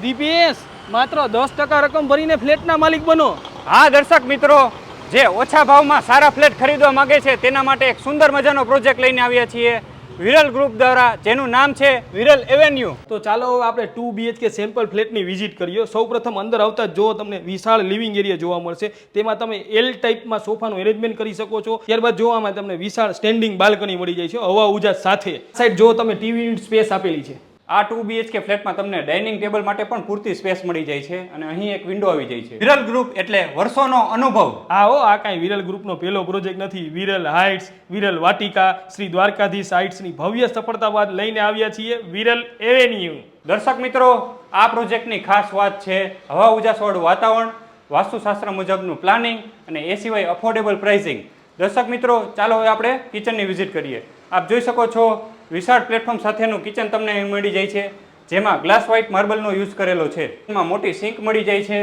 દીપેશ માત્ર 10% રકમ ભરીને ફ્લેટના માલિક બનો. હા દર્શક મિત્રો, જે ઓછા ભાવમાં સારા ફ્લેટ ખરીદવા માંગે છે તેના માટે એક સુંદર મજાનો પ્રોજેક્ટ લઈને આવ્યા છીએ વિરલ ગ્રુપ દ્વારા, જેનું નામ છે વિરલ એવેન્યુ. તો ચાલો આપણે 2 BHK સેમ્પલ ફ્લેટની વિઝિટ કરીએ. સૌપ્રથમ અંદર આવતા જો તમને વિશાળ લિવિંગ એરિયા જોવા મળશે, તેમાં તમે L ટાઈપમાં સોફાનું એરેન્જમેન્ટ કરી શકો છો. ત્યારબાદ જો આમાં તમને વિશાળ સ્ટેન્ડિંગ બાલ્કની મળી જાય છે હવા ઉજાસ સાથે. સાઈડ જો તમે ટીવી યુનિટ સ્પેસ આપેલી છે. આ 2 BHK ફ્લેટમાં તમને ડાઇનિંગ ટેબલ માટે પણ પૂરતી સ્પેસ મળી જાય છે અને અહીં એક વિન્ડો આવી જાય છે. વિરલ ગ્રુપ એટલે વર્ષોનો અનુભવ. આ કાંઈ વિરલ ગ્રુપનો પહેલો પ્રોજેક્ટ નથી. વિરલ હાઇટ્સ, વિરલ વાટિકા, શ્રી દ્વારકાધીશ હાઇટ્સની ભવ્ય સફળતા બાદ લઈને આવ્યા છીએ વિરલ એવેન્યુ. દર્શક મિત્રો, આ પ્રોજેક્ટની ખાસ વાત છે હવા ઉજાસવાળું વાતાવરણ, વાસ્તુશાસ્ત્ર મુજબનું પ્લાનિંગ અને એ સિવાય અફોર્ડેબલ પ્રાઇસિંગ. દર્શક મિત્રો, ચાલો હવે આપણે કિચનની વિઝિટ કરીએ. આપ જોઈ શકો છો વિશાળ પ્લેટફોર્મ સાથેનું કિચન તમને અહીં મળી જાય છે, જેમાં ગ્લાસ વ્હાઇટ માર્બલનો યુઝ કરેલો છે. એમાં મોટી સિંક મળી જાય છે,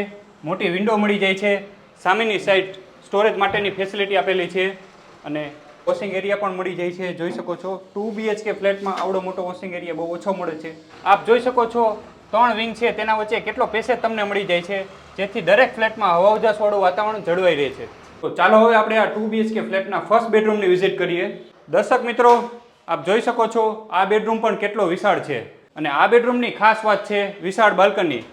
મોટી વિન્ડો મળી જાય છે, સામેની સાઈડ સ્ટોરેજ માટેની ફેસિલિટી આપેલી છે અને વોશિંગ એરિયા પણ મળી જાય છે. જોઈ શકો છો 2 BHK ફ્લેટમાં આવડો મોટો વોશિંગ એરિયા બહુ ઓછો મળે છે. આપ જોઈ શકો છો 3 વિંગ છે, તેના વચ્ચે કેટલો પેસેજ તમને મળી જાય છે, જેથી દરેક ફ્લેટમાં હવા ઉજાસવાળું વાતાવરણ જળવાઈ રહે છે. તો ચાલો હવે આપણે આ 2 BHK ફ્લેટના ફર્સ્ટ બેડરૂમની વિઝિટ કરીએ. દર્શક મિત્રો, આપ જોઈ શકો છો આ બેડરૂમ પણ કેટલો વિશાળ છે અને આ બેડરૂમની ખાસ વાત છે વિશાળ બાલ્કની.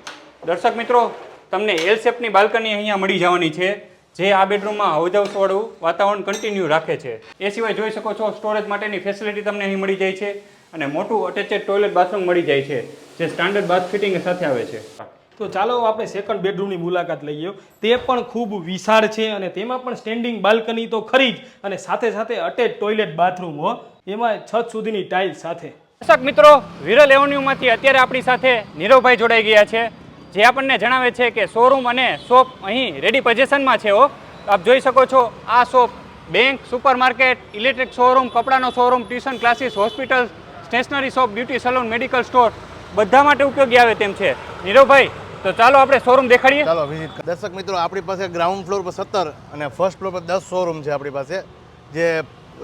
દર્શક મિત્રો, તમને એલ શેપની બાલ્કની અહીંયા મળી જવાની છે, જે આ બેડરૂમમાં હવાઉજાસવાળું વાતાવરણ કન્ટિન્યુ રાખે છે. એ સિવાય જોઈ શકો છો સ્ટોરેજ માટેની ફેસિલિટી તમને અહીં મળી જાય છે અને મોટું અટેચેડ ટોયલેટ બાથરૂમ મળી જાય છે, જે સ્ટાન્ડર્ડ બાથ ફિટિંગ સાથે આવે છે. તો ચાલો આપણે સેકન્ડ બેડરૂમની મુલાકાત લઈએ. તે પણ ખૂબ વિશાળ છે અને તેમાં પણ સ્ટેન્ડિંગ બાલ્કની તો ખરી જ અને સાથે સાથે અટેચ ટોયલેટ બાથરૂમ હો, એમાં છત સુધીની ટાઇલ્સ સાથે. દર્શક મિત્રો, વિરલ એવન્યુમાંથી અત્યારે આપણી સાથે નીરવભાઈ જોડાઈ ગયા છે, જે આપણને જણાવે છે કે શોરૂમ અને શોપ અહીં રેડી પોઝિશનમાં છે. આપ જોઈ શકો છો આ shop bank, supermarket, electric showroom, કપડાનો showroom, tuition classes, hospital, stationery shop, beauty salon, medical store બધા માટે ઉપયોગી આવે તેમ છે. નીરવભાઈ, તો ચાલો આપણે શોરૂમ દેખાડીએ. ચાલો વિઝિટ. દર્શક મિત્રો, આપણી પાસે ગ્રાઉન્ડ ફ્લોર પર 17 અને ફર્સ્ટ ફ્લોર પર 10 શોરૂમ છે આપણી પાસે, જે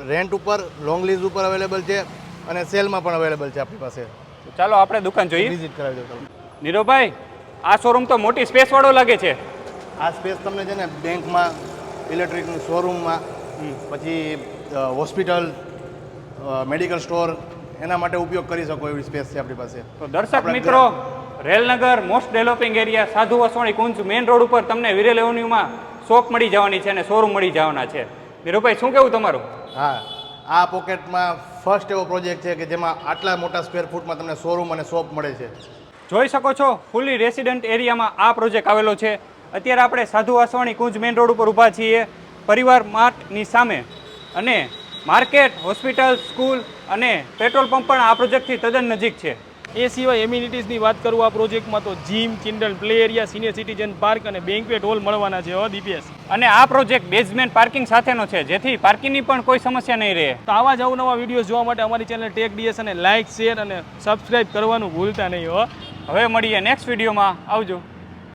રેન્ટ ઉપર, લોંગ લીઝ ઉપર અવેલેબલ છે અને સેલમાં પણ અવેલેબલ છે આપણી પાસે. તો ચાલો આપણે દુકાન જોઈએ, વિઝિટ કરાવી દો. નીરવભાઈ, આ શોરૂમ તો મોટી સ્પેસ વાળો લાગે છે. આ સ્પેસ તમને છે ને બેંકમાં, ઇલેક્ટ્રિકની શોરૂમમાં, પછી હોસ્પિટલ, મેડિકલ સ્ટોર, એના માટે ઉપયોગ કરી શકો એવી સ્પેસ છે આપણી પાસે. તો દર્શક મિત્રો, રેલનગર મોસ્ટ ડેવલપિંગ એરિયા સાધુ વસવાણી કુંજ મેઇન રોડ ઉપર તમને વિરલ એવન્યુમાં શોપ મળી જવાની છે અને શોરૂમ મળી જવાના છે. નીરવભાઈ, શું કહેવું તમારું? હા, આ પોકેટમાં ફર્સ્ટ એવો પ્રોજેક્ટ છે કે જેમાં આટલા મોટા સ્ક્વેર ફૂટમાં તમને શોરૂમ અને શોપ મળે છે. જોઈ શકો છો ફૂલી રેસિડન્ટ એરિયામાં આ પ્રોજેક્ટ આવેલો છે. અત્યારે આપણે સાધુ વાસવાણી કુંજ મેઇન રોડ ઉપર ઊભા છીએ, પરિવાર માર્ટની સામે, અને માર્કેટ, હોસ્પિટલ, સ્કૂલ અને પેટ્રોલ પંપ પણ આ પ્રોજેક્ટથી તદ્દન નજીક છે. એ સિવાય એમ્યુનિટીઝની વાત કરું આ પ્રોજેક્ટમાં તો gym, children play area, senior citizen park અને બેન્ક્વેટ હોલ મળવાના છે. દીપેશ, અને આ પ્રોજેક્ટ બેઝમેન્ટ પાર્કિંગ સાથેનો છે, જેથી પાર્કિંગની પણ કોઈ સમસ્યા નહીં રહે. તો આવા જ અવનવા વિડીયોઝ જોવા માટે અમારી ચેનલ ટેક ડીએસ અને લાઇક, શેર અને સબસ્ક્રાઇબ કરવાનું ભૂલતા નહીં હો. હવે મળીએ નેક્સ્ટ વિડીયોમાં. આવજો.